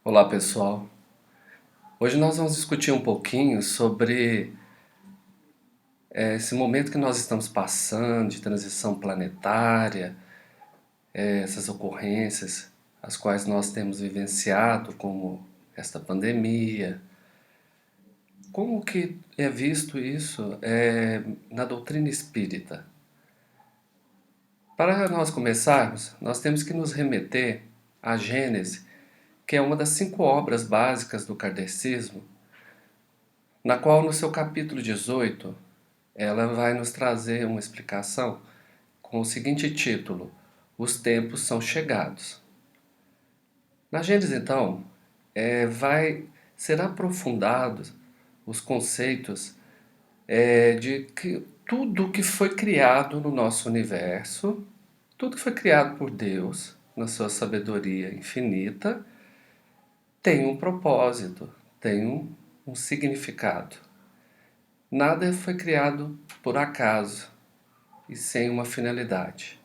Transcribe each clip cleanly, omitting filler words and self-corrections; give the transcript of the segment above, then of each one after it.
Olá pessoal, hoje nós vamos discutir um pouquinho sobre esse momento que nós estamos passando de transição planetária, essas ocorrências as quais nós temos vivenciado, como esta pandemia. Como que é visto isso na doutrina espírita? Para nós começarmos, nós temos que nos remeter à Gênese, que é uma das 5 obras básicas do kardecismo, na qual no seu capítulo 18 ela vai nos trazer uma explicação com o seguinte título: Os tempos são chegados. Na Gênesis, então, vai ser aprofundados os conceitos de que tudo que foi criado no nosso universo, tudo que foi criado por Deus, na sua sabedoria infinita, tem um propósito, tem um significado. Nada foi criado por acaso e sem uma finalidade.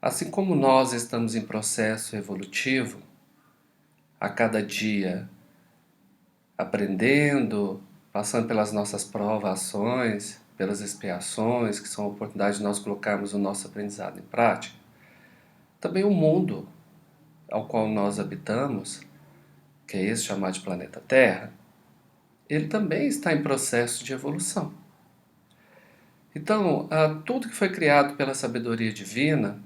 Assim como nós estamos em processo evolutivo, a cada dia aprendendo, passando pelas nossas provações, pelas expiações, que são a oportunidade de nós colocarmos o nosso aprendizado em prática, também o mundo ao qual nós habitamos, que é esse chamado de planeta Terra, ele também está em processo de evolução. Então, tudo que foi criado pela sabedoria divina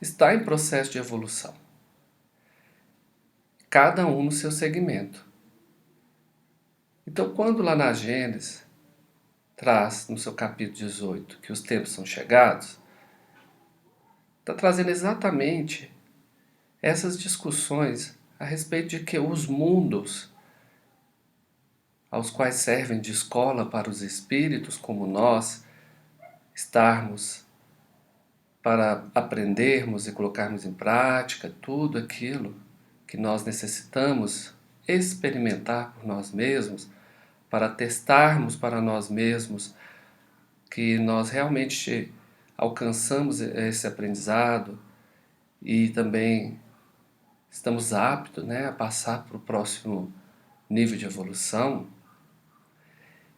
está em processo de evolução. Cada um no seu segmento. Então, quando lá na Gênesis traz no seu capítulo 18 que os tempos são chegados, está trazendo exatamente essas discussões a respeito de que os mundos aos quais servem de escola para os espíritos como nós estarmos para aprendermos e colocarmos em prática tudo aquilo que nós necessitamos experimentar por nós mesmos, para testarmos para nós mesmos que nós realmente alcançamos esse aprendizado e também estamos aptos, a passar para o próximo nível de evolução.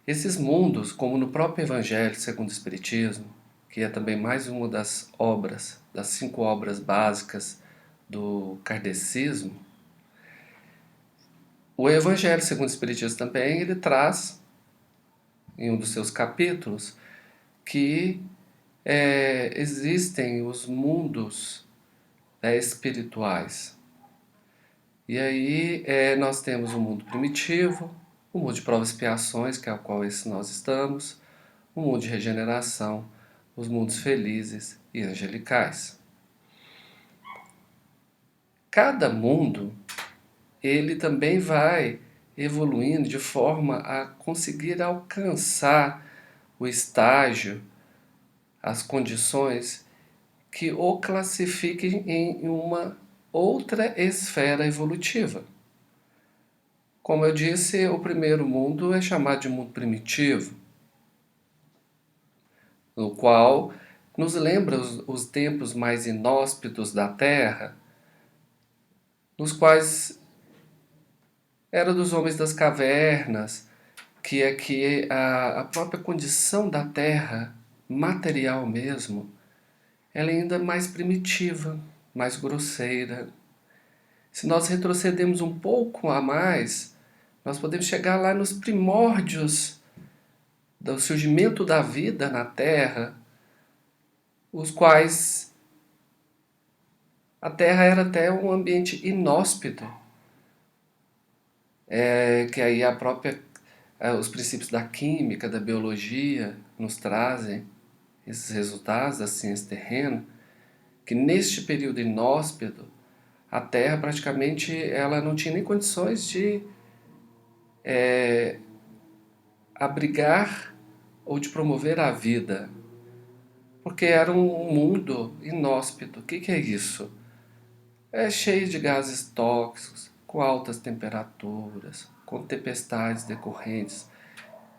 Esses mundos, como no próprio Evangelho segundo o Espiritismo, que é também mais uma das obras, das 5 obras básicas do kardecismo, o Evangelho segundo o Espiritismo também, ele traz, em um dos seus capítulos, que existem os mundos espirituais. E aí nós temos o mundo primitivo, o mundo de provas e expiações, que é o qual nós estamos, o mundo de regeneração, os mundos felizes e angelicais. Cada mundo, ele também vai evoluindo de forma a conseguir alcançar o estágio, as condições que o classifiquem em uma outra esfera evolutiva. Como eu disse, o primeiro mundo é chamado de mundo primitivo, no qual nos lembra os tempos mais inóspitos da Terra, nos quais era dos homens das cavernas, que é que a própria condição da Terra, material mesmo, ela é ainda mais primitiva, mais grosseira. Se nós retrocedemos um pouco a mais, nós podemos chegar lá nos primórdios do surgimento da vida na Terra, os quais a Terra era até um ambiente inóspito, que aí os princípios da química, da biologia nos trazem esses resultados da ciência terrena, que neste período inóspito a Terra praticamente ela não tinha nem condições de abrigar ou de promover a vida, porque era um mundo inóspito. O que é isso? É cheio de gases tóxicos, com altas temperaturas, com tempestades decorrentes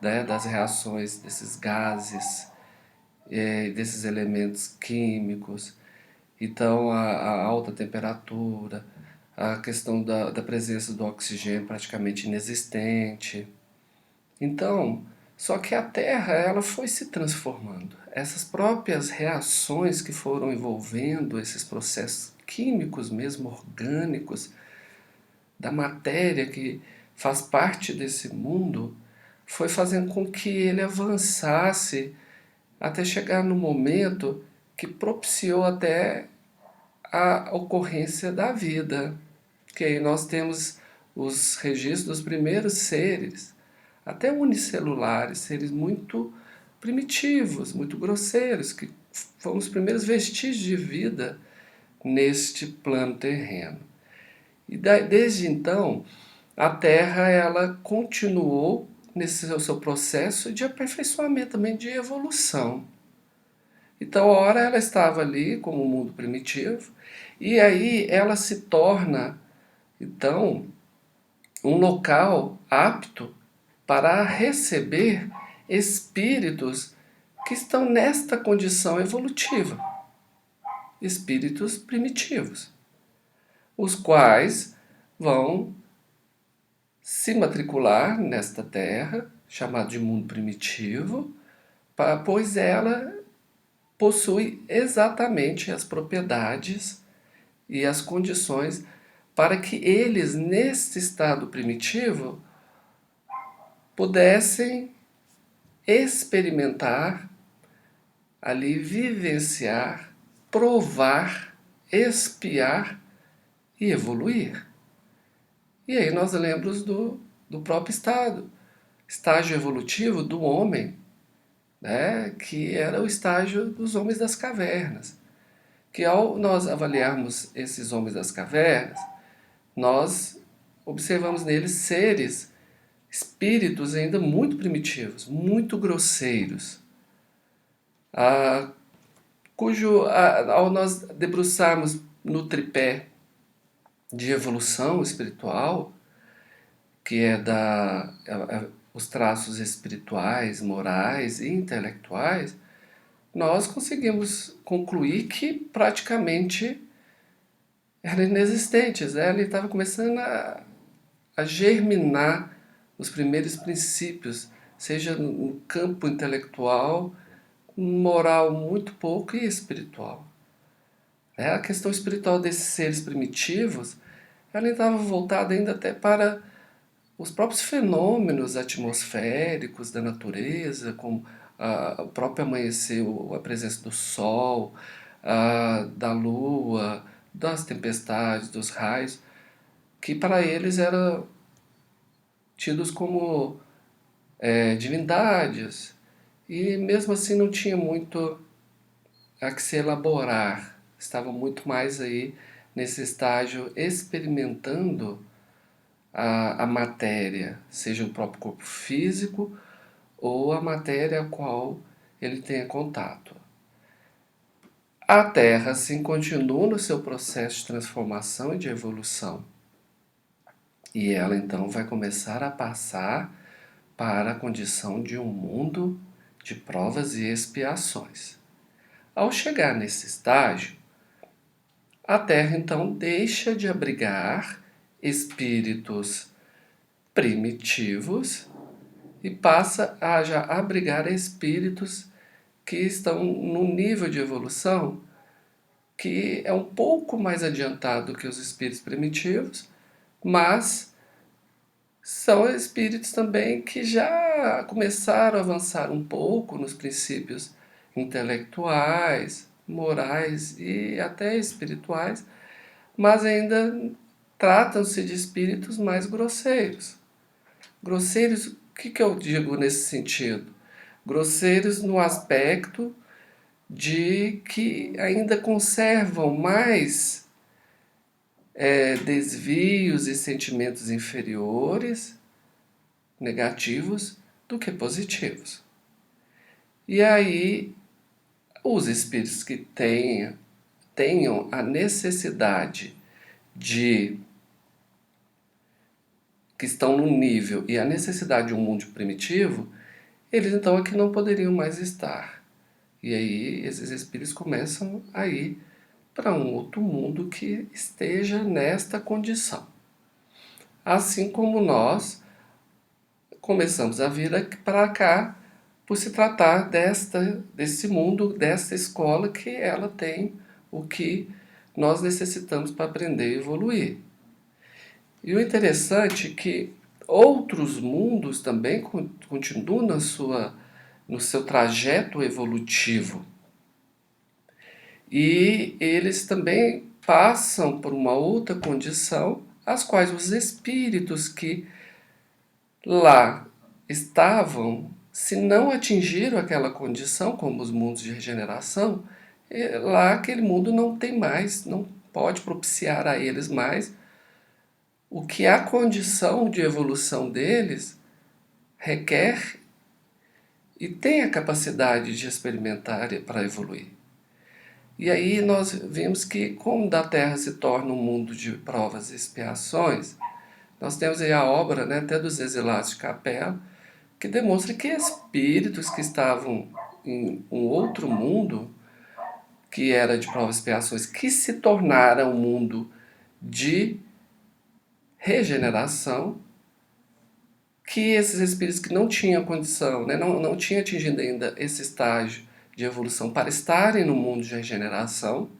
das reações desses gases, desses elementos químicos. Então a alta temperatura, a questão da presença do oxigênio praticamente inexistente. Então, só que a Terra ela foi se transformando. Essas próprias reações que foram envolvendo esses processos químicos mesmo, orgânicos, da matéria que faz parte desse mundo, foi fazendo com que ele avançasse até chegar no momento que propiciou até a ocorrência da vida. Que aí nós temos os registros dos primeiros seres, até unicelulares, seres muito primitivos, muito grosseiros, que foram os primeiros vestígios de vida neste plano terreno. E desde então, a Terra ela continuou nesse seu processo de aperfeiçoamento, também de evolução. Então, a hora ela estava ali como um mundo primitivo, e aí ela se torna, então, um local apto para receber espíritos que estão nesta condição evolutiva, espíritos primitivos, os quais vão se matricular nesta terra, chamado de mundo primitivo, pois ela possui exatamente as propriedades e as condições para que eles, neste estado primitivo, pudessem experimentar, ali vivenciar, provar, espiar e evoluir. E aí nós lembramos do próprio estágio evolutivo do homem, né, que era o estágio dos homens das cavernas. Que ao nós avaliarmos esses homens das cavernas, nós observamos neles seres, espíritos ainda muito primitivos, muito grosseiros, ao nós debruçarmos no tripé de evolução espiritual, que é os traços espirituais, morais e intelectuais, nós conseguimos concluir que praticamente eram inexistentes. Ele estava começando a germinar os primeiros princípios, seja no campo intelectual, moral muito pouco e espiritual. A questão espiritual desses seres primitivos, ela estava voltada ainda até para os próprios fenômenos atmosféricos da natureza, como o próprio amanhecer, a presença do sol, da lua, das tempestades, dos raios, que para eles eram tidos como divindades, e mesmo assim não tinha muito a que se elaborar, estavam muito mais aí nesse estágio experimentando a matéria, seja o próprio corpo físico ou a matéria a qual ele tenha contato. A Terra, assim, continua no seu processo de transformação e de evolução. E ela, então, vai começar a passar para a condição de um mundo de provas e expiações. Ao chegar nesse estágio, a Terra, então, deixa de abrigar espíritos primitivos e passa a já abrigar espíritos que estão num nível de evolução que é um pouco mais adiantado que os espíritos primitivos, mas são espíritos também que já começaram a avançar um pouco nos princípios intelectuais, morais e até espirituais, mas ainda tratam-se de espíritos mais grosseiros. Grosseiros, o que eu digo nesse sentido? Grosseiros no aspecto de que ainda conservam mais desvios e sentimentos inferiores, negativos, do que positivos. E aí, os espíritos que tenham a necessidade que estão no nível e a necessidade de um mundo primitivo, eles então aqui não poderiam mais estar. E aí esses espíritos começam a ir para um outro mundo que esteja nesta condição. Assim como nós começamos a vir para cá por se tratar desse mundo, desta escola que ela tem o que nós necessitamos para aprender e evoluir. E o interessante é que outros mundos também continuam no seu trajeto evolutivo. E eles também passam por uma outra condição, as quais os espíritos que lá estavam, se não atingiram aquela condição, como os mundos de regeneração, lá aquele mundo não tem mais, não pode propiciar a eles mais o que a condição de evolução deles requer e tem a capacidade de experimentar para evoluir. E aí nós vimos que, como da Terra se torna um mundo de provas e expiações, nós temos aí a obra, né, até dos exilados de Capela, que demonstra que espíritos que estavam em um outro mundo, que era de provas e expiações, que se tornaram um mundo de regeneração, que esses espíritos que não tinham condição, né, não tinham atingido ainda esse estágio de evolução para estarem no mundo de regeneração,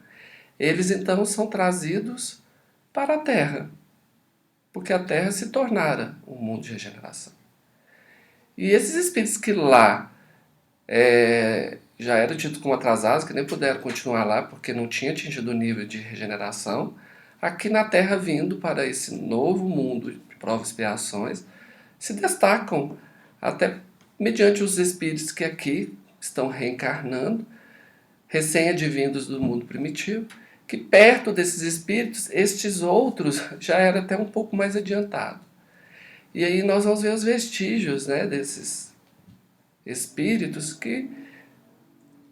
eles então são trazidos para a Terra, porque a Terra se tornara um mundo de regeneração. E esses espíritos que lá já eram tidos como atrasados, que nem puderam continuar lá porque não tinham atingido o nível de regeneração, aqui na Terra vindo para esse novo mundo de provas e expiações, se destacam até mediante os espíritos que aqui estão reencarnando, recém-advindos do mundo primitivo, que perto desses espíritos, estes outros já eram até um pouco mais adiantados. E aí nós vamos ver os vestígios, né, desses espíritos que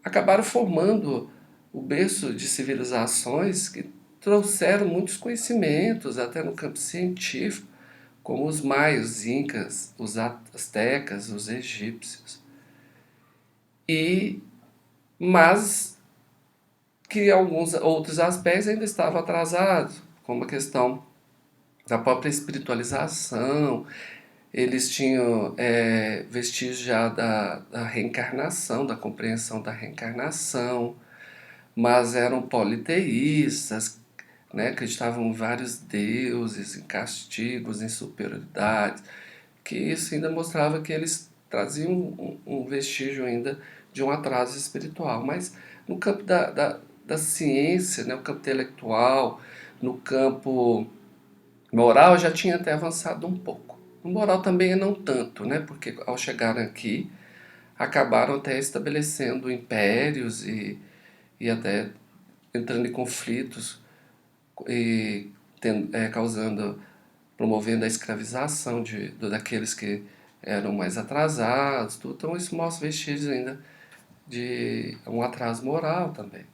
acabaram formando o berço de civilizações que trouxeram muitos conhecimentos, até no campo científico, como os maias, os incas, os astecas, os egípcios. Mas que alguns outros aspectos ainda estavam atrasados, como a questão da própria espiritualização. Eles tinham vestígios já da reencarnação, da compreensão da reencarnação, mas eram politeístas, né? Acreditavam em vários deuses, em castigos, em superioridade, que isso ainda mostrava que eles traziam um vestígio ainda de um atraso espiritual. Mas no campo da ciência, né? No campo intelectual, no campo moral, já tinha até avançado um pouco. No moral também não tanto, né? Porque ao chegar aqui, acabaram até estabelecendo impérios e até entrando em conflitos e causando, promovendo a escravização daqueles que eram mais atrasados. Tudo. Então isso mostra vestígios ainda de um atraso moral também.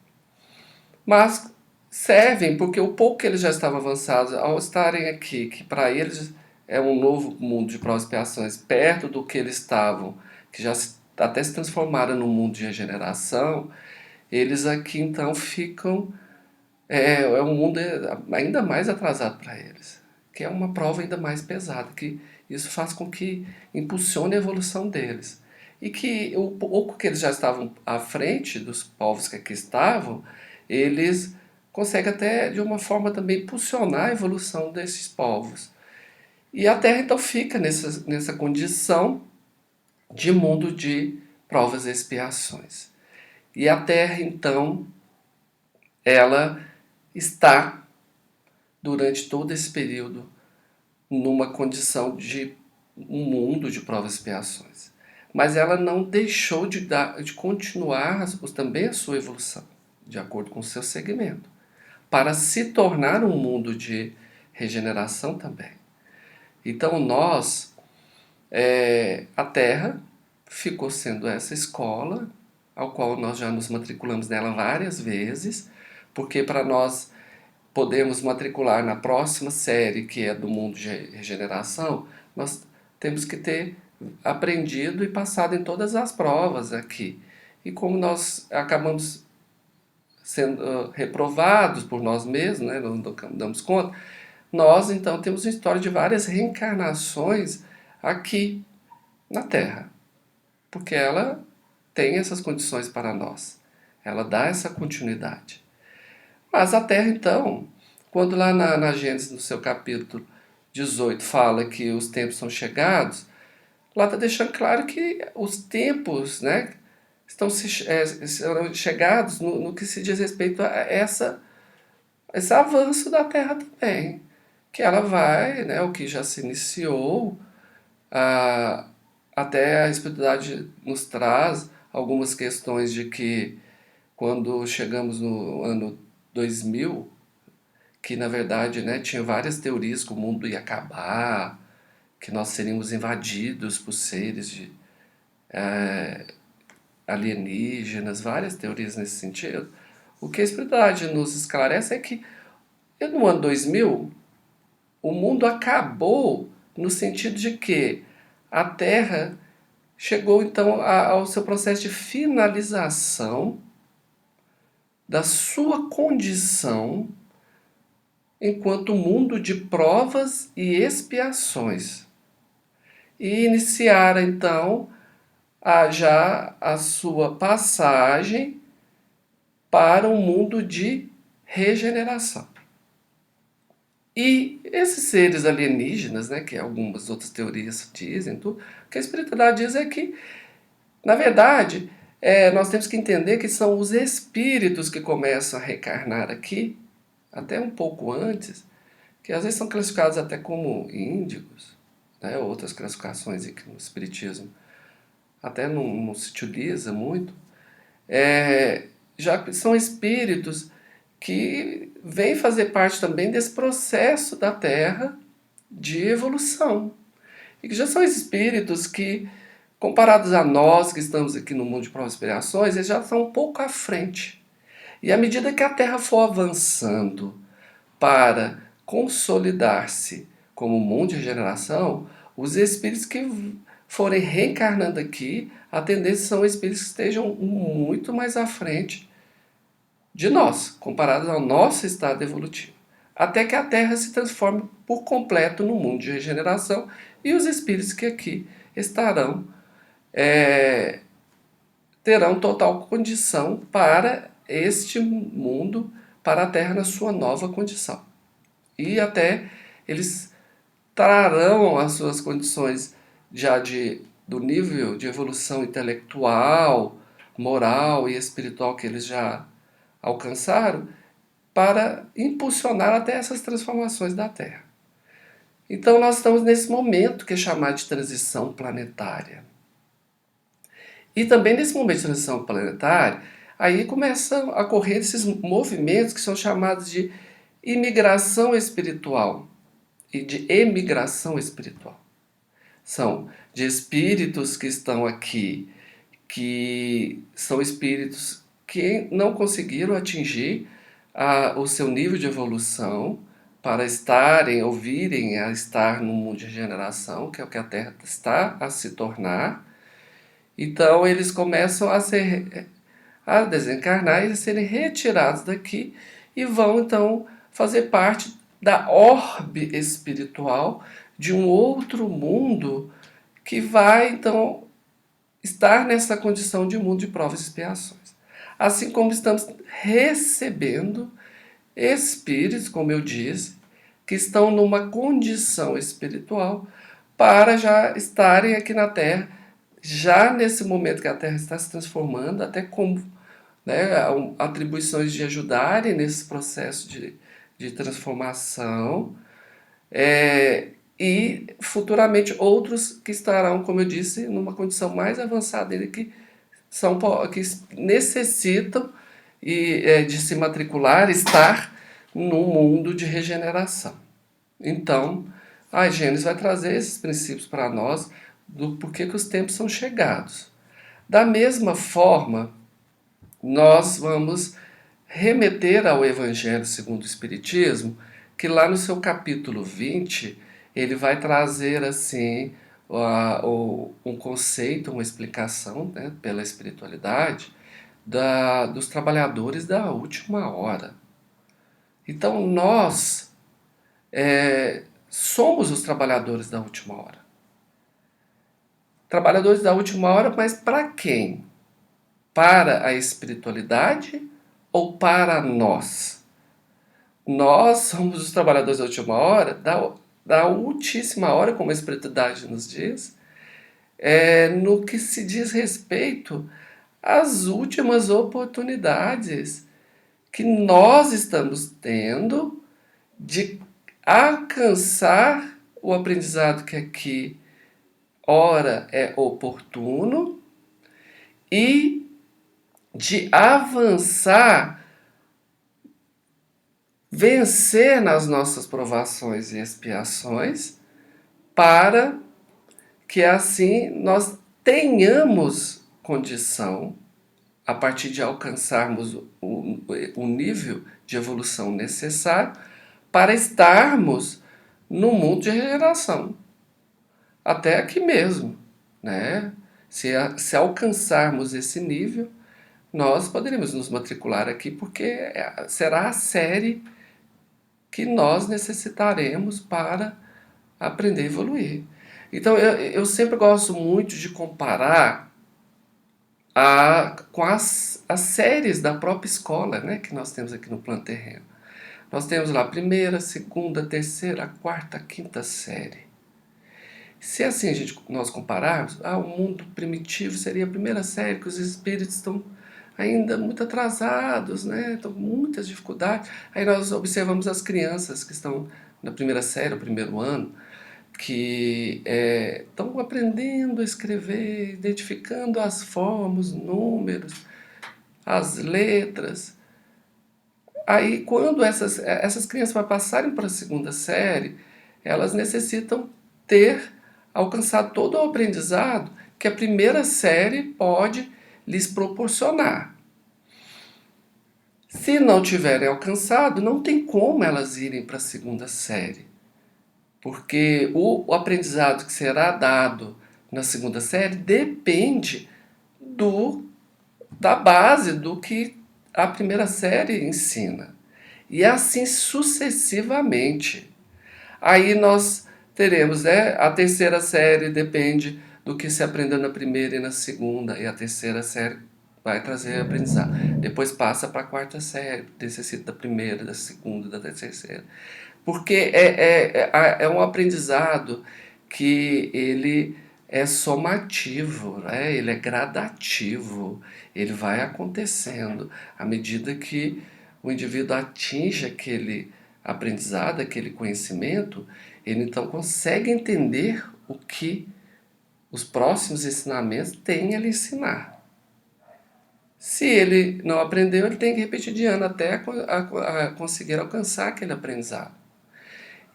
Mas servem porque o pouco que eles já estavam avançados, ao estarem aqui, que para eles é um novo mundo de provas e expiações, perto do que eles estavam, que já até se transformaram num mundo de regeneração, eles aqui então ficam um mundo ainda mais atrasado para eles, que é uma prova ainda mais pesada, que isso faz com que impulsione a evolução deles. E que o pouco que eles já estavam à frente dos povos que aqui estavam, eles conseguem até de uma forma também impulsionar a evolução desses povos. E a Terra então fica nessa condição de mundo de provas e expiações. E a Terra então, ela está durante todo esse período numa condição de um mundo de provas e expiações. Mas ela não deixou de continuar também a sua evolução, de acordo com o seu segmento, para se tornar um mundo de regeneração também. Então a Terra ficou sendo essa escola, ao qual nós já nos matriculamos nela várias vezes, porque para nós podemos matricular na próxima série, que é do mundo de regeneração, nós temos que ter aprendido e passado em todas as provas aqui. E como nós acabamos sendo reprovados por nós mesmos, né, não damos conta, nós então temos uma história de várias reencarnações aqui na Terra, porque ela tem essas condições para nós, ela dá essa continuidade. Mas a Terra então, quando lá na Gênesis, no seu capítulo 18, fala que os tempos são chegados, lá está deixando claro que os tempos, né, estão chegados no que se diz respeito a esse avanço da Terra também, que ela vai, né, o que já se iniciou, a, até a espiritualidade nos traz algumas questões de que quando chegamos no ano 2000, que na verdade, né, tinha várias teorias que o mundo ia acabar, que nós seríamos invadidos por seres alienígenas, várias teorias nesse sentido. O que a espiritualidade nos esclarece é que no ano 2000 o mundo acabou no sentido de que a Terra chegou então ao seu processo de finalização da sua condição enquanto mundo de provas e expiações. E iniciara então já a sua passagem para um mundo de regeneração. E esses seres alienígenas, né, que algumas outras teorias dizem, tudo, o que a espiritualidade diz é que, na verdade, nós temos que entender que são os espíritos que começam a reencarnar aqui, até um pouco antes, que às vezes são classificados até como índigos, né, outras classificações aqui no espiritismo até não se utiliza muito, já são espíritos que vêm fazer parte também desse processo da Terra de evolução. E que já são espíritos que, comparados a nós que estamos aqui no mundo de provas e expiações, eles já estão um pouco à frente. E à medida que a Terra for avançando para consolidar-se como mundo de regeneração, os espíritos que forem reencarnando aqui, a tendência são espíritos que estejam muito mais à frente de nós, comparados ao nosso estado evolutivo. Até que a Terra se transforme por completo no mundo de regeneração e os espíritos que aqui estarão terão total condição para este mundo, para a Terra na sua nova condição. E até eles trarão as suas condições já do nível de evolução intelectual, moral e espiritual que eles já alcançaram para impulsionar até essas transformações da Terra. Então nós estamos nesse momento que é chamado de transição planetária. E também nesse momento de transição planetária, aí começam a ocorrer esses movimentos que são chamados de imigração espiritual e de emigração espiritual. São de espíritos que estão aqui, que são espíritos que não conseguiram atingir o seu nível de evolução para estarem ou virem a estar no mundo de regeneração, que é o que a Terra está a se tornar. Então eles começam a desencarnar e a serem retirados daqui e vão então fazer parte da orbe espiritual de um outro mundo que vai então estar nessa condição de mundo de provas e expiações. Assim como estamos recebendo espíritos, como eu disse, que estão numa condição espiritual para já estarem aqui na Terra, já nesse momento que a Terra está se transformando, até como, né, atribuições de ajudarem nesse processo de transformação, e futuramente outros que estarão, como eu disse, numa condição mais avançada, que necessitam de se matricular, estar num mundo de regeneração. Então, a Gênesis vai trazer esses princípios para nós do porquê que os tempos são chegados. Da mesma forma, nós vamos remeter ao Evangelho segundo o Espiritismo, que lá no seu capítulo 20, ele vai trazer assim um conceito, uma explicação, né, pela espiritualidade, dos trabalhadores da última hora. Então nós somos os trabalhadores da última hora. Trabalhadores da última hora, mas para quem? Para a espiritualidade ou para nós? Nós somos os trabalhadores da última hora, da ultíssima hora, como a espiritualidade nos diz, no que se diz respeito às últimas oportunidades que nós estamos tendo de alcançar o aprendizado que aqui, ora, é oportuno e de avançar, vencer nas nossas provações e expiações, para que assim nós tenhamos condição, a partir de alcançarmos o nível de evolução necessário, para estarmos no mundo de regeneração. Até aqui mesmo, né? Se alcançarmos esse nível, nós poderemos nos matricular aqui, porque será a série que nós necessitaremos para aprender a evoluir. Então eu sempre gosto muito de comparar com as séries da própria escola, né, que nós temos aqui no plano terreno. Nós temos lá a primeira, segunda, terceira, quarta, quinta série. Se assim nós compararmos, o mundo primitivo seria a primeira série, que os espíritos estão ainda muito atrasados, né? Estão com muitas dificuldades. Aí nós observamos as crianças que estão na primeira série, o primeiro ano, que estão aprendendo a escrever, identificando as formas, os números, as letras. Aí, quando essas crianças vão passarem para a segunda série, elas necessitam ter alcançado todo o aprendizado que a primeira série pode lhes proporcionar. Se não tiverem alcançado, não tem como elas irem para a segunda série. Porque o aprendizado que será dado na segunda série depende da base do que a primeira série ensina. E assim sucessivamente. Aí nós teremos, a terceira série depende do que se aprendeu na primeira e na segunda, e a terceira série vai trazer aprendizado. Depois passa para a quarta série, necessita da primeira, da segunda, da terceira. Porque é um aprendizado que ele é somativo, né? Ele é gradativo, ele vai acontecendo à medida que o indivíduo atinge aquele aprendizado, aquele conhecimento, ele então consegue entender o que os próximos ensinamentos têm a lhe ensinar. Se ele não aprendeu, ele tem que repetir de ano até a conseguir alcançar aquele aprendizado.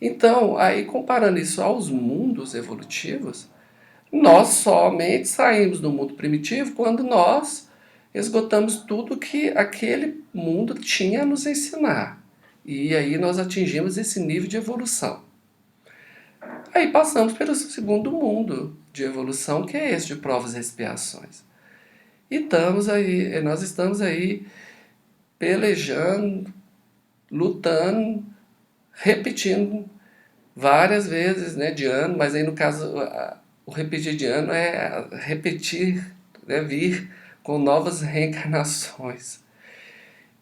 Então, aí comparando isso aos mundos evolutivos, nós somente saímos do mundo primitivo quando nós esgotamos tudo que aquele mundo tinha a nos ensinar. E aí nós atingimos esse nível de evolução. Aí passamos pelo segundo mundo de evolução, que é esse de provas e expiações. E nós estamos aí pelejando, lutando, repetindo várias vezes, né, de ano, mas aí no caso o repetir de ano é repetir, né, vir com novas reencarnações.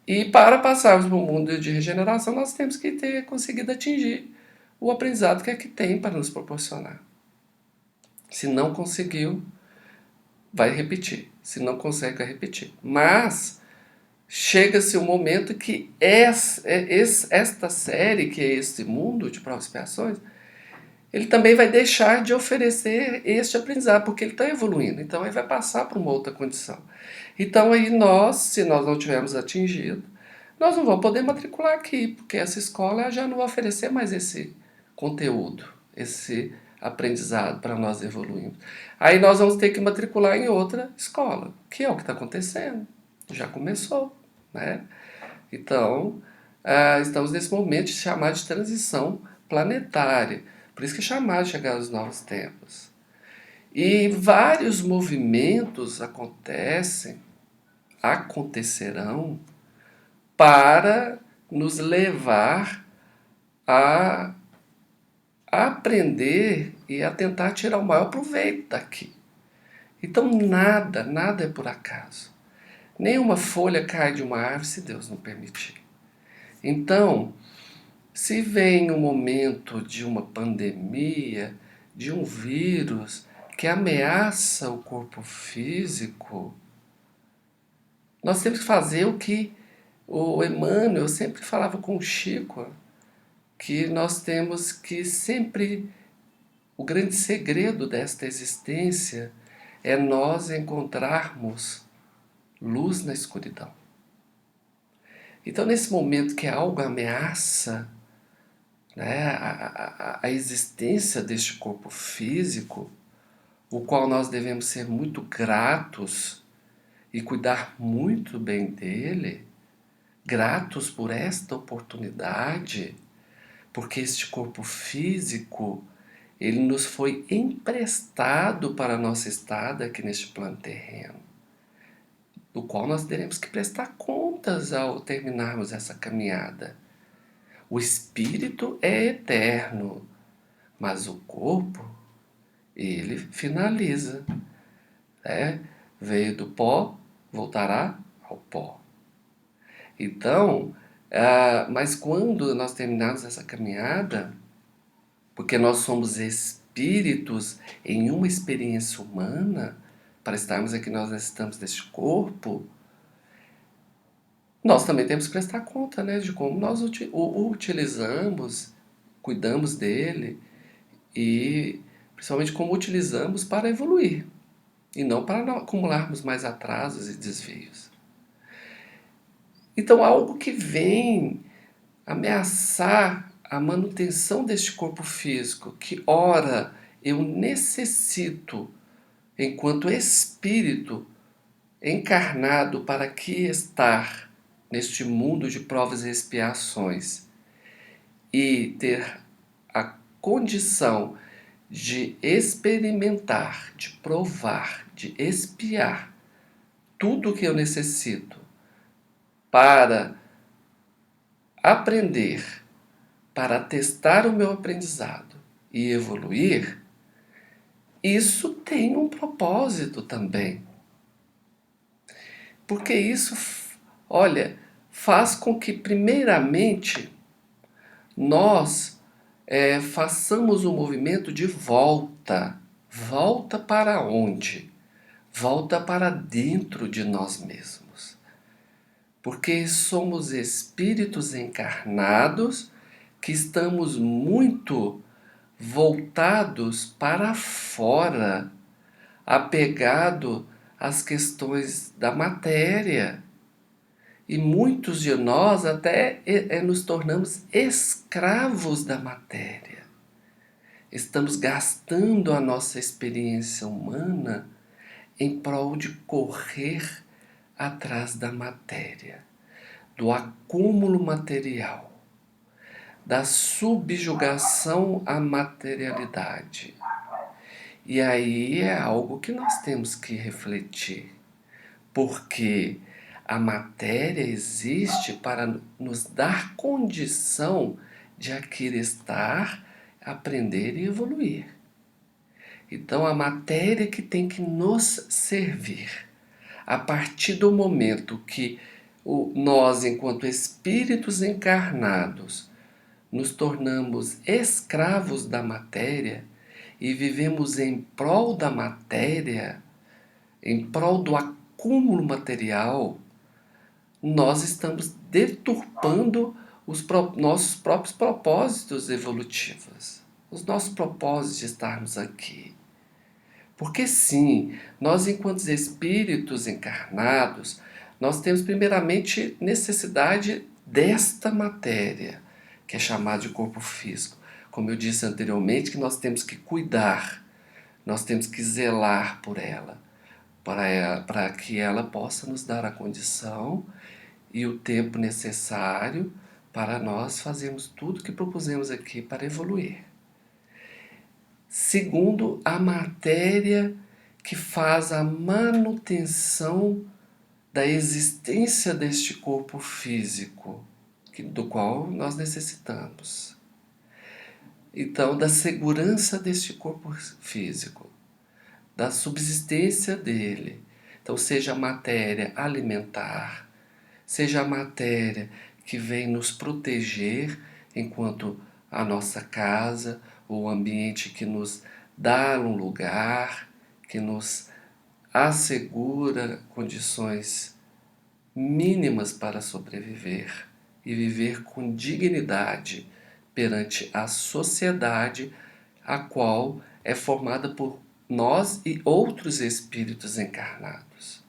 E para passarmos para o mundo de regeneração, nós temos que ter conseguido atingir o aprendizado que é que tem para nos proporcionar. Se não conseguiu, vai repetir. Se não consegue, vai repetir. Mas chega-se um momento que esta série, que é este mundo de provas e expiações, ele também vai deixar de oferecer este aprendizado, porque ele está evoluindo. Então, ele vai passar para uma outra condição. Então, aí se nós não tivermos atingido, nós não vamos poder matricular aqui, porque essa escola já não vai oferecer mais esse conteúdo, esse aprendizado para nós evoluirmos. Aí nós vamos ter que matricular em outra escola, que é o que está acontecendo. Já começou, né? Então, estamos nesse momento chamado de transição planetária. Por isso que é chamado de chegar aos novos tempos. E vários movimentos acontecem acontecerão para nos levar a aprender e a tentar tirar o maior proveito daqui. Então nada é por acaso. Nenhuma folha cai de uma árvore se Deus não permitir. Então, se vem um momento de uma pandemia, de um vírus que ameaça o corpo físico, nós temos que fazer o que o Emmanuel sempre falava com o Chico, que nós temos que sempre, o grande segredo desta existência é nós encontrarmos luz na escuridão. Então, nesse momento que algo ameaça, né, a existência deste corpo físico, o qual nós devemos ser muito gratos e cuidar muito bem dele, gratos por esta oportunidade, porque este corpo físico, ele nos foi emprestado para a nossa estada aqui neste plano terreno, do qual nós teremos que prestar contas ao terminarmos essa caminhada. O espírito é eterno, mas o corpo, ele finaliza. Né? Veio do pó, voltará ao pó. Então, mas quando nós terminarmos essa caminhada, porque nós somos espíritos em uma experiência humana, para estarmos aqui nós necessitamos deste corpo, nós também temos que prestar conta, né, de como nós o utilizamos, cuidamos dele e principalmente como utilizamos para evoluir e não para não acumularmos mais atrasos e desvios. Então, algo que vem ameaçar a manutenção deste corpo físico, que ora eu necessito, enquanto espírito encarnado para aqui estar neste mundo de provas e expiações e ter a condição de experimentar, de provar, de expiar tudo o que eu necessito para aprender, para testar o meu aprendizado e evoluir, isso tem um propósito também. Porque isso, olha, faz com que, primeiramente, nós façamos um movimento de volta. Volta para onde? Volta para dentro de nós mesmos. Porque somos espíritos encarnados que estamos muito voltados para fora, apegado às questões da matéria. E muitos de nós até nos tornamos escravos da matéria. Estamos gastando a nossa experiência humana em prol de correr atrás da matéria, do acúmulo material, da subjugação à materialidade. E aí é algo que nós temos que refletir, porque a matéria existe para nos dar condição de aqui estar, aprender e evoluir. Então a matéria que tem que nos servir. A partir do momento que nós, enquanto espíritos encarnados, nos tornamos escravos da matéria e vivemos em prol da matéria, em prol do acúmulo material, nós estamos deturpando os nossos próprios propósitos evolutivos, os nossos propósitos de estarmos aqui. Porque sim, nós enquanto espíritos encarnados, nós temos primeiramente necessidade desta matéria, que é chamada de corpo físico. Como eu disse anteriormente, que nós temos que cuidar, nós temos que zelar por ela, para que ela possa nos dar a condição e o tempo necessário para nós fazermos tudo que propusemos aqui para evoluir. Segundo, a matéria que faz a manutenção da existência deste corpo físico, do qual nós necessitamos. Então, da segurança deste corpo físico, da subsistência dele. Então, seja a matéria alimentar, seja a matéria que vem nos proteger enquanto a nossa casa, o ambiente que nos dá um lugar, que nos assegura condições mínimas para sobreviver e viver com dignidade perante a sociedade, a qual é formada por nós e outros espíritos encarnados.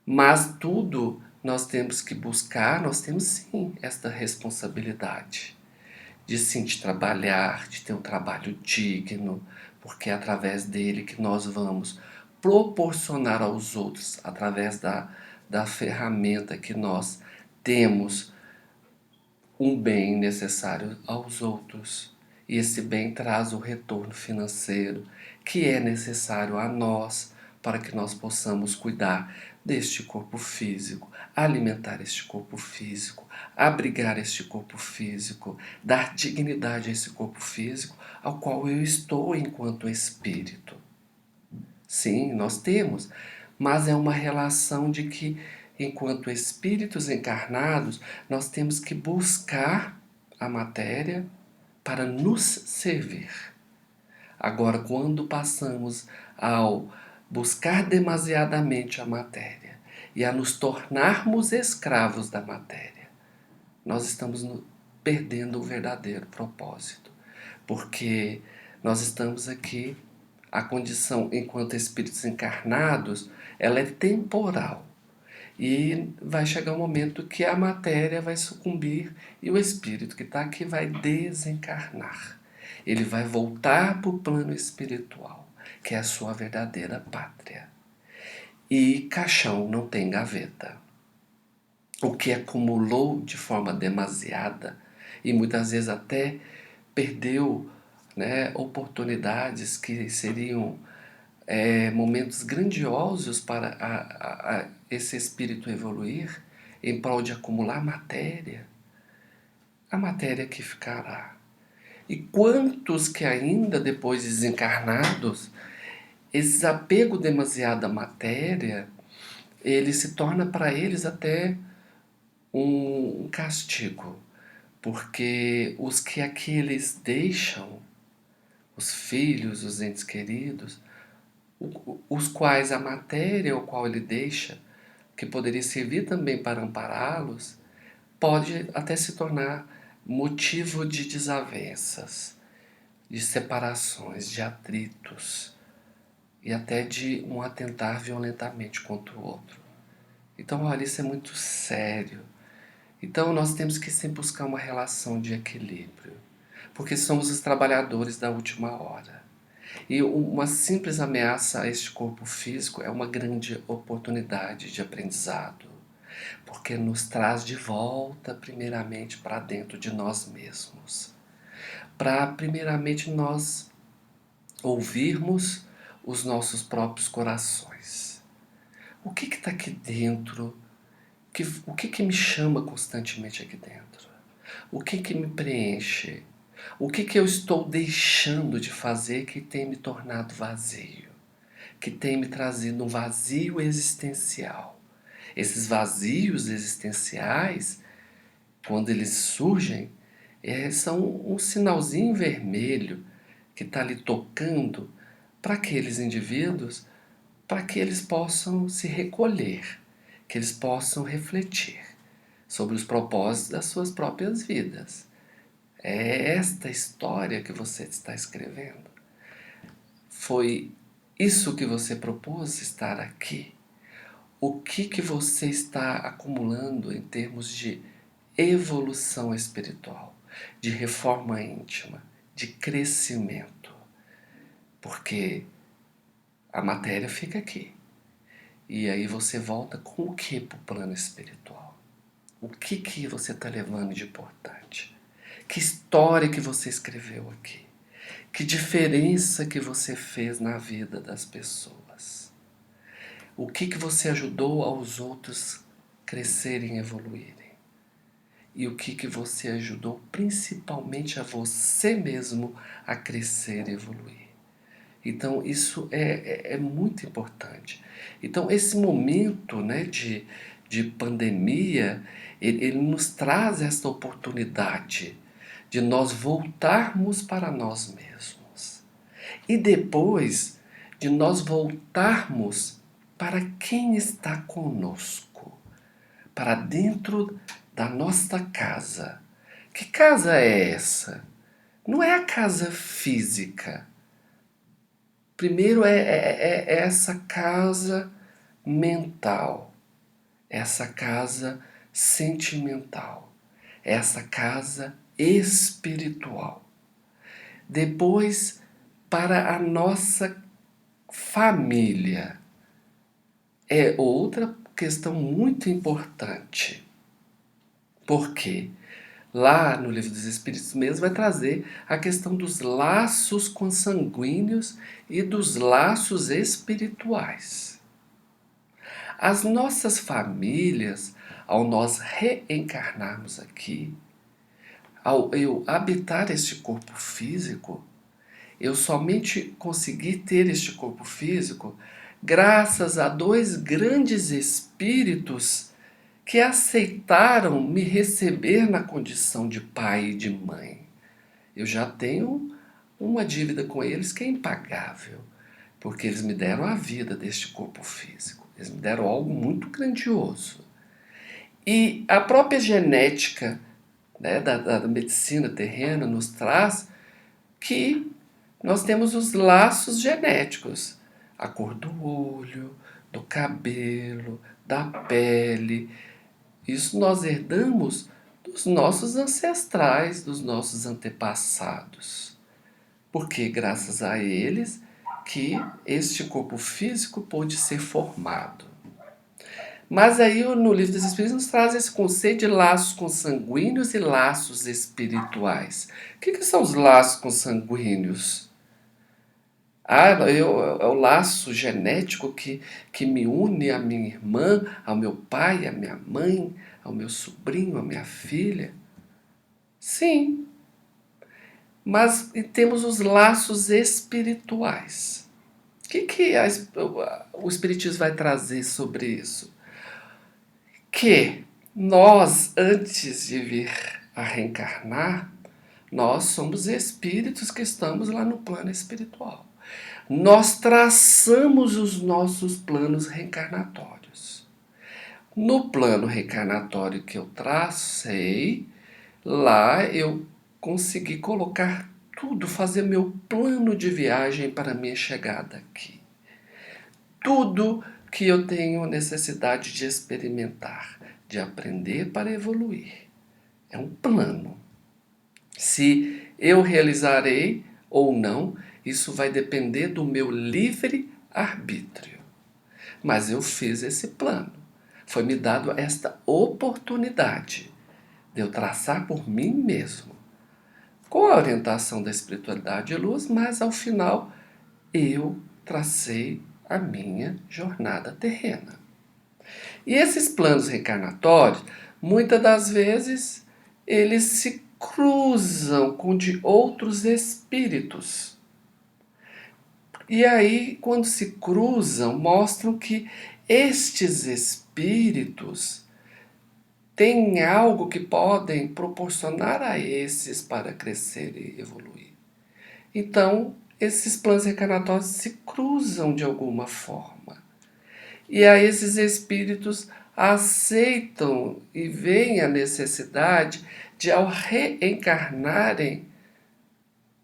Mas tudo nós temos que buscar, nós temos sim esta responsabilidade de sim de trabalhar, de ter um trabalho digno, porque é através dele que nós vamos proporcionar aos outros, através da ferramenta que nós temos, um bem necessário aos outros. E esse bem traz o retorno financeiro que é necessário a nós para que nós possamos cuidar deste corpo físico, alimentar este corpo físico, abrigar este corpo físico, dar dignidade a esse corpo físico ao qual eu estou enquanto espírito. Sim, nós temos, mas é uma relação de que, enquanto espíritos encarnados, nós temos que buscar a matéria para nos servir. Agora, quando passamos ao buscar demasiadamente a matéria e a nos tornarmos escravos da matéria, nós estamos perdendo o verdadeiro propósito, porque nós estamos aqui, a condição enquanto espíritos encarnados, ela é temporal. E vai chegar um momento que a matéria vai sucumbir e o espírito que está aqui vai desencarnar. Ele vai voltar para o plano espiritual, que é a sua verdadeira pátria. E caixão não tem gaveta. O que acumulou de forma demasiada e muitas vezes até perdeu, né, oportunidades que seriam momentos grandiosos para esse espírito evoluir em prol de acumular matéria, a matéria que ficará. E quantos que ainda depois desencarnados, esse apego demasiado à matéria, ele se torna para eles até um castigo, porque os que aqui eles deixam, os filhos, os entes queridos, os quais a matéria ao qual ele deixa, que poderia servir também para ampará-los, pode até se tornar motivo de desavenças, de separações, de atritos e até de um atentar violentamente contra o outro. Então, olha, isso é muito sério. Então, nós temos que sempre buscar uma relação de equilíbrio, porque somos os trabalhadores da última hora. E uma simples ameaça a este corpo físico é uma grande oportunidade de aprendizado, porque nos traz de volta, primeiramente, para dentro de nós mesmos. Para, primeiramente, nós ouvirmos os nossos próprios corações. O que está aqui dentro? O que me chama constantemente aqui dentro? O que me preenche? O que eu estou deixando de fazer que tem me tornado vazio? Que tem me trazido um vazio existencial? Esses vazios existenciais, quando eles surgem, são um sinalzinho vermelho que está ali tocando para aqueles indivíduos, para que eles possam se recolher, que eles possam refletir sobre os propósitos das suas próprias vidas. É esta história que você está escrevendo. Foi isso que você propôs estar aqui? O que você está acumulando em termos de evolução espiritual, de reforma íntima, de crescimento? Porque a matéria fica aqui. E aí você volta com o que para o plano espiritual? O que você está levando de importante? Que história que você escreveu aqui? Que diferença que você fez na vida das pessoas? O que você ajudou aos outros crescerem e evoluírem. E o que você ajudou principalmente a você mesmo a crescer e evoluir. Então isso é muito importante. Então esse momento, né, de pandemia, ele nos traz esta oportunidade de nós voltarmos para nós mesmos. E depois de nós voltarmos para quem está conosco, para dentro da nossa casa. Que casa é essa? Não é a casa física. Primeiro é essa casa mental, essa casa sentimental, essa casa espiritual. Depois, para a nossa família, é outra questão muito importante. Porque lá no Livro dos Espíritos mesmo vai trazer a questão dos laços consanguíneos e dos laços espirituais. As nossas famílias, ao nós reencarnarmos aqui, ao eu habitar este corpo físico, eu somente consegui ter este corpo físico graças a dois grandes espíritos que aceitaram me receber na condição de pai e de mãe. Eu já tenho uma dívida com eles que é impagável, porque eles me deram a vida deste corpo físico. Eles me deram algo muito grandioso. E a própria genética, né, da medicina terrena nos traz que nós temos os laços genéticos. A cor do olho, do cabelo, da pele. Isso nós herdamos dos nossos ancestrais, dos nossos antepassados. Porque graças a eles que este corpo físico pôde ser formado. Mas aí no Livro dos Espíritos nos traz esse conceito de laços consanguíneos e laços espirituais. O que são os laços consanguíneos? É o laço genético que me une à minha irmã, ao meu pai, à minha mãe, ao meu sobrinho, à minha filha. Sim, mas temos os laços espirituais. O que o Espiritismo vai trazer sobre isso? Que nós, antes de vir a reencarnar, nós somos espíritos que estamos lá no plano espiritual. Nós traçamos os nossos planos reencarnatórios. No plano reencarnatório que eu tracei, lá eu consegui colocar tudo, fazer meu plano de viagem para a minha chegada aqui. Tudo que eu tenho necessidade de experimentar, de aprender para evoluir. É um plano. Se eu realizarei ou não, isso vai depender do meu livre arbítrio. Mas eu fiz esse plano. Foi me dado esta oportunidade de eu traçar por mim mesmo, com a orientação da espiritualidade de luz, mas ao final eu tracei a minha jornada terrena. E esses planos reencarnatórios, muitas das vezes, eles se cruzam com de outros espíritos. E aí, quando se cruzam, mostram que estes espíritos têm algo que podem proporcionar a esses para crescer e evoluir. Então, esses planos reencarnatórios se cruzam de alguma forma. E aí esses espíritos aceitam e veem a necessidade de, ao reencarnarem,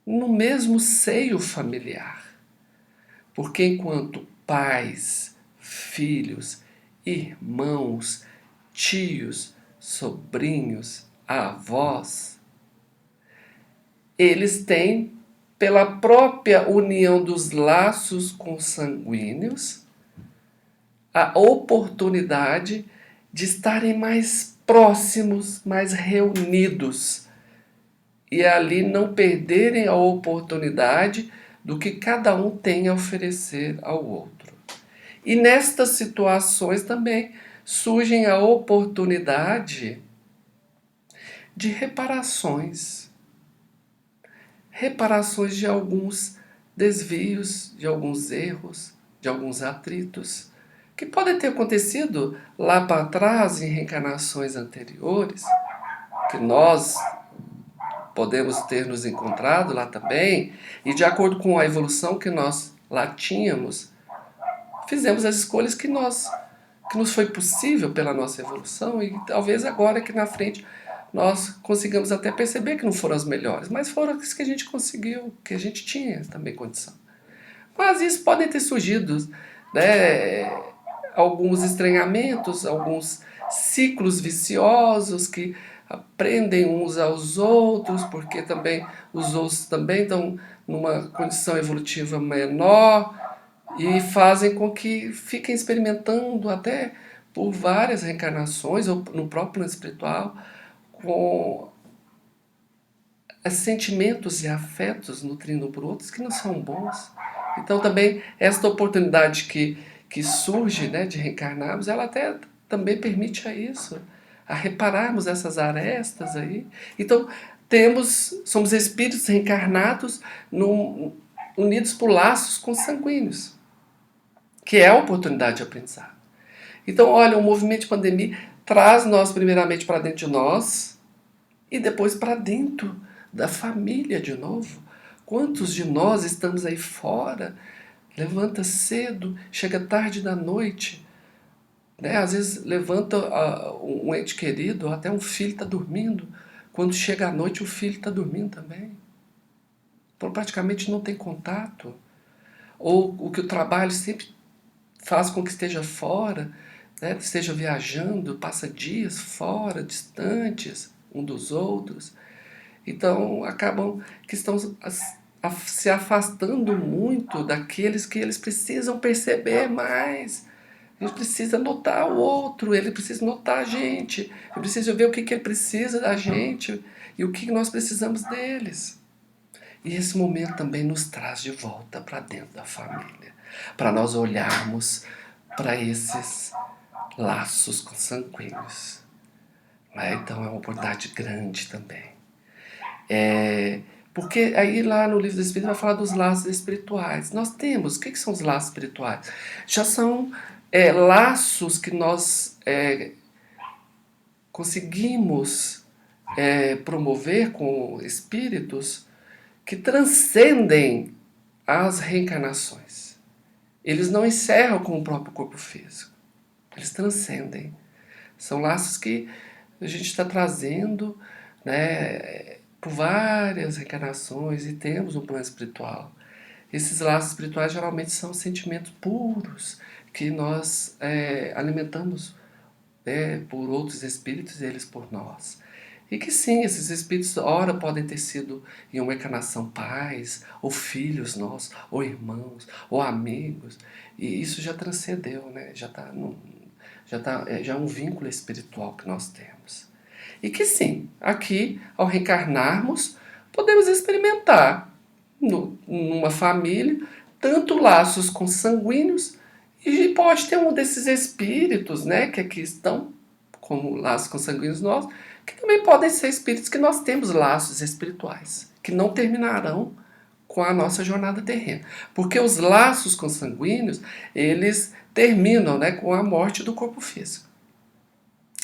no mesmo seio familiar. Porque enquanto pais, filhos, irmãos, tios, sobrinhos, avós, eles têm, pela própria união dos laços consanguíneos, a oportunidade de estarem mais próximos, mais reunidos, e ali não perderem a oportunidade do que cada um tem a oferecer ao outro. E nestas situações também surgem a oportunidade de reparações de alguns desvios, de alguns erros, de alguns atritos, que podem ter acontecido lá para trás em reencarnações anteriores, que nós podemos ter nos encontrado lá também, e de acordo com a evolução que nós lá tínhamos, fizemos as escolhas que nos foi possível pela nossa evolução, e talvez agora aqui na frente nós consigamos até perceber que não foram as melhores, mas foram as que a gente conseguiu, que a gente tinha também condição. Mas isso podem ter surgido, né, alguns estranhamentos, alguns ciclos viciosos que aprendem uns aos outros, porque também os outros também estão numa condição evolutiva menor e fazem com que fiquem experimentando até por várias reencarnações ou no próprio plano espiritual com sentimentos e afetos nutrindo por outros que não são bons. Então também esta oportunidade que surge, né, de reencarnarmos, ela até também permite a isso, a repararmos essas arestas aí. Então somos espíritos reencarnados unidos por laços consanguíneos, que é a oportunidade de aprendizado. Então, olha, o movimento de pandemia traz nós primeiramente para dentro de nós e depois para dentro da família de novo. Quantos de nós estamos aí fora, levanta cedo, chega tarde da noite, né? Às vezes levanta um ente querido, ou até um filho está dormindo. Quando chega à noite, o filho está dormindo também. Então praticamente não tem contato. Ou o que o trabalho sempre faz com que esteja fora, né? Esteja viajando, passa dias fora, distantes um dos outros. Então acabam que estão se afastando muito daqueles que eles precisam perceber mais. A gente precisa notar o outro, ele precisa notar a gente, ele precisa ver o que ele precisa da gente e o que nós precisamos deles. E esse momento também nos traz de volta para dentro da família, para nós olharmos para esses laços consanguíneos. Então é uma oportunidade grande também. Porque aí lá no livro do Espírito vai falar dos laços espirituais. Nós temos, o que são os laços espirituais? Já são laços que nós conseguimos promover com espíritos que transcendem as reencarnações. Eles não encerram com o próprio corpo físico. Eles transcendem. São laços que a gente está trazendo, né, por várias reencarnações e temos um plano espiritual. Esses laços espirituais geralmente são sentimentos puros que nós alimentamos por outros espíritos e eles por nós. E que sim, esses espíritos, ora, podem ter sido em uma encarnação pais, ou filhos nossos, ou irmãos, ou amigos. E isso já transcendeu, né? Já é um vínculo espiritual que nós temos. E que sim, aqui, ao reencarnarmos, podemos experimentar numa família tanto laços consanguíneos e pode ter um desses espíritos, né, que aqui estão como laços consanguíneos nossos, que também podem ser espíritos que nós temos laços espirituais, que não terminarão com a nossa jornada terrena. Porque os laços consanguíneos, eles terminam, né, com a morte do corpo físico.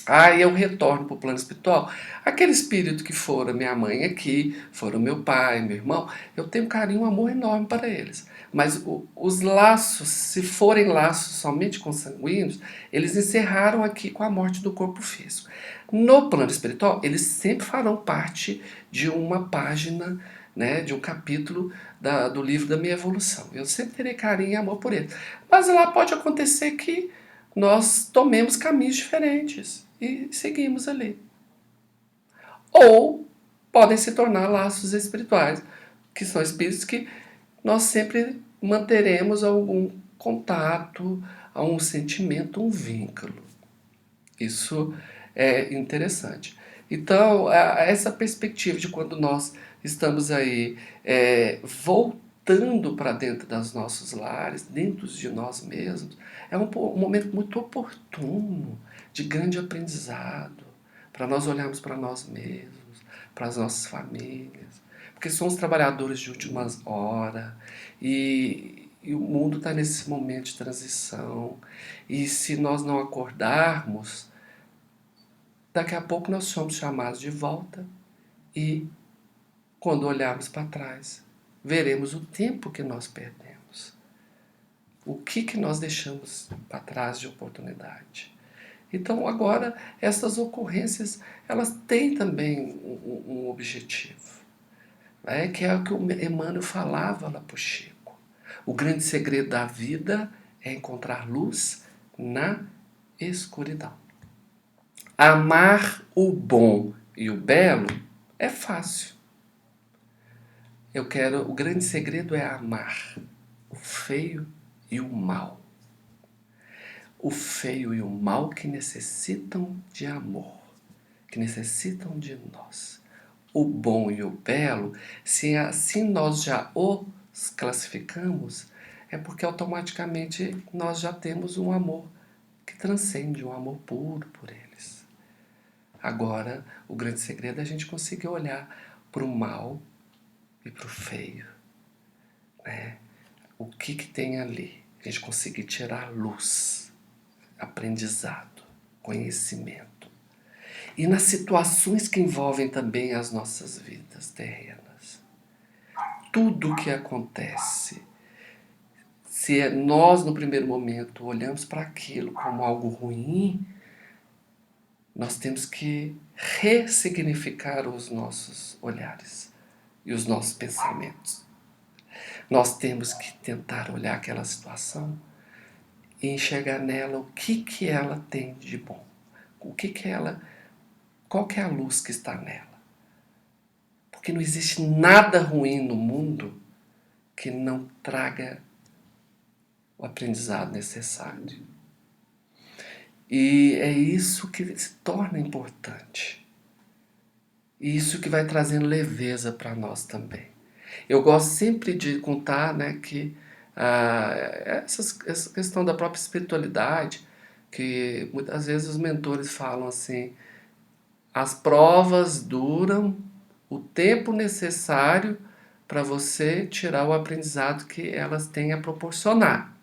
Aí eu retorno para o plano espiritual. Aquele espírito que fora minha mãe aqui, foram meu pai, meu irmão, eu tenho um carinho, um amor enorme para eles. Mas os laços, se forem laços somente consanguíneos, eles encerraram aqui com a morte do corpo físico. No plano espiritual, eles sempre farão parte de uma página, né, de um capítulo do livro da minha evolução. Eu sempre terei carinho e amor por eles. Mas lá pode acontecer que nós tomemos caminhos diferentes e seguimos ali. Ou podem se tornar laços espirituais, que são espíritos que nós sempre manteremos algum contato, um sentimento, um vínculo. Isso é interessante. Então, essa perspectiva de quando nós estamos aí voltando para dentro dos nossos lares, dentro de nós mesmos, é um momento muito oportuno, de grande aprendizado, para nós olharmos para nós mesmos, para as nossas famílias, porque somos trabalhadores de última hora e o mundo está nesse momento de transição. E se nós não acordarmos, daqui a pouco nós somos chamados de volta e, quando olharmos para trás, veremos o tempo que nós perdemos. O que nós deixamos para trás de oportunidade. Então, agora, essas ocorrências, elas têm também um objetivo, né? Que é o que o Emmanuel falava lá para o Chico. O grande segredo da vida é encontrar luz na escuridão. Amar o bom e o belo é fácil. O grande segredo é amar o feio e o mal. O feio e o mal que necessitam de amor, que necessitam de nós. O bom e o belo, se assim nós já os classificamos, é porque automaticamente nós já temos um amor que transcende, um amor puro por eles. Agora, o grande segredo é a gente conseguir olhar para o mal e para o feio, né? O que tem ali? A gente conseguir tirar luz, aprendizado, conhecimento. E nas situações que envolvem também as nossas vidas terrenas. Tudo o que acontece, se nós no primeiro momento olhamos para aquilo como algo ruim, nós temos que ressignificar os nossos olhares e os nossos pensamentos. Nós temos que tentar olhar aquela situação e enxergar nela o que ela tem de bom. Qual que é a luz que está nela? Porque não existe nada ruim no mundo que não traga o aprendizado necessário. E é isso que se torna importante. E isso que vai trazendo leveza para nós também. Eu gosto sempre de contar, né, que essa questão da própria espiritualidade, que muitas vezes os mentores falam assim, as provas duram o tempo necessário para você tirar o aprendizado que elas têm a proporcionar.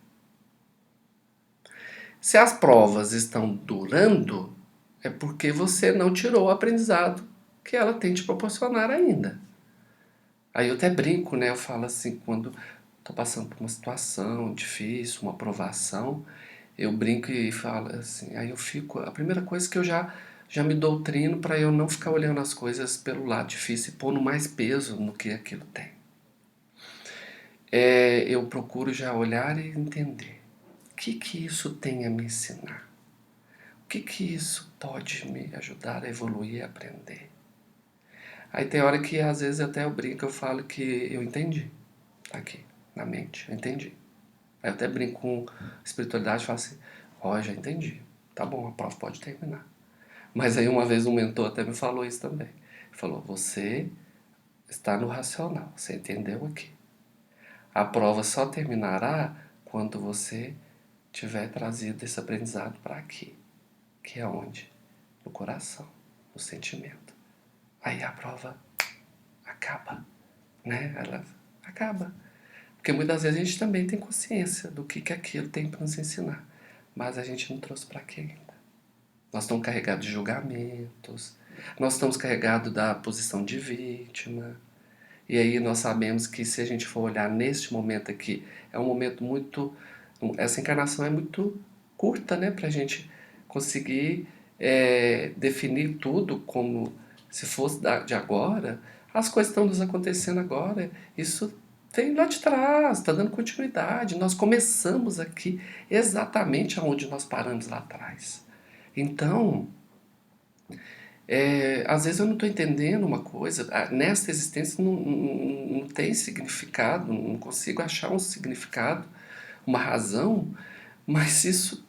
Se as provas estão durando, é porque você não tirou o aprendizado que ela tem te proporcionar ainda. Aí eu até brinco, né? Eu falo assim, quando estou passando por uma situação difícil, uma provação, eu brinco e falo assim, aí eu fico, a primeira coisa que eu já me doutrino para eu não ficar olhando as coisas pelo lado difícil e pondo mais peso no que aquilo tem. Eu procuro já olhar e entender o que isso tem a me ensinar. O que isso pode me ajudar a evoluir e aprender. Aí tem hora que às vezes até eu brinco, eu falo que eu entendi. Tá aqui, na mente, eu entendi. Aí eu até brinco com espiritualidade e falo assim, já entendi. Tá bom, a prova pode terminar. Mas aí uma vez um mentor até me falou isso também. Ele falou, você está no racional, você entendeu aqui. A prova só terminará quando você tiver trazido esse aprendizado para aqui. Que é onde? No coração, no sentimento. Aí a prova acaba, né? Ela acaba. Porque muitas vezes a gente também tem consciência do que aquilo tem para nos ensinar. Mas a gente não trouxe para aqui ainda. Nós estamos carregados de julgamentos, nós estamos carregados da posição de vítima. E aí nós sabemos que se a gente for olhar neste momento aqui, é um momento muito... Essa encarnação é muito curta, né? Para a gente conseguir definir tudo como se fosse de agora. As coisas estão nos acontecendo agora. Isso vem lá de trás, está dando continuidade. Nós começamos aqui exatamente onde nós paramos lá atrás. Então, às vezes eu não estou entendendo uma coisa, nesta existência não tem significado, não consigo achar um significado, uma razão, mas isso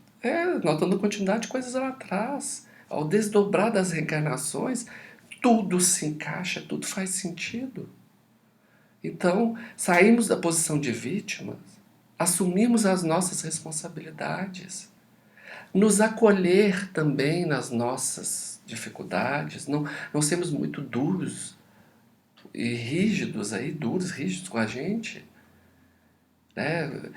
nós estamos dando continuidade de coisas lá atrás. Ao desdobrar das reencarnações, tudo se encaixa, tudo faz sentido. Então, saímos da posição de vítimas, assumimos as nossas responsabilidades, nos acolher também nas nossas dificuldades, não sermos muito duros e rígidos aí, duros, rígidos com a gente, né?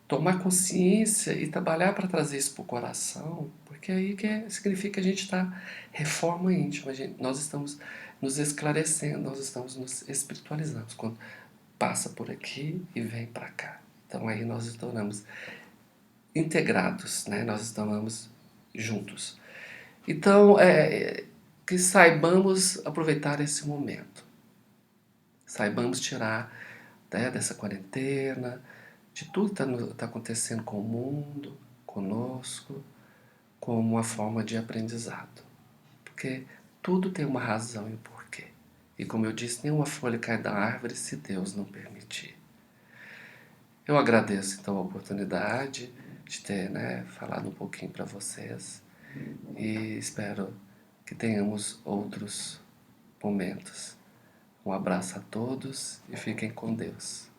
Tomar consciência e trabalhar para trazer isso para o coração, porque aí significa que a gente está reforma íntima, nós estamos nos esclarecendo, nós estamos nos espiritualizando, quando passa por aqui e vem para cá. Então aí nós nos tornamos integrados, né? Nós estamos juntos. Então, que saibamos aproveitar esse momento, saibamos tirar, né, dessa quarentena, de tudo que está acontecendo com o mundo, conosco, como uma forma de aprendizado. Porque tudo tem uma razão e um porquê. E como eu disse, nenhuma folha cai da árvore se Deus não permitir. Eu agradeço então a oportunidade de ter, né, falado um pouquinho para vocês e espero que tenhamos outros momentos. Um abraço a todos e fiquem com Deus.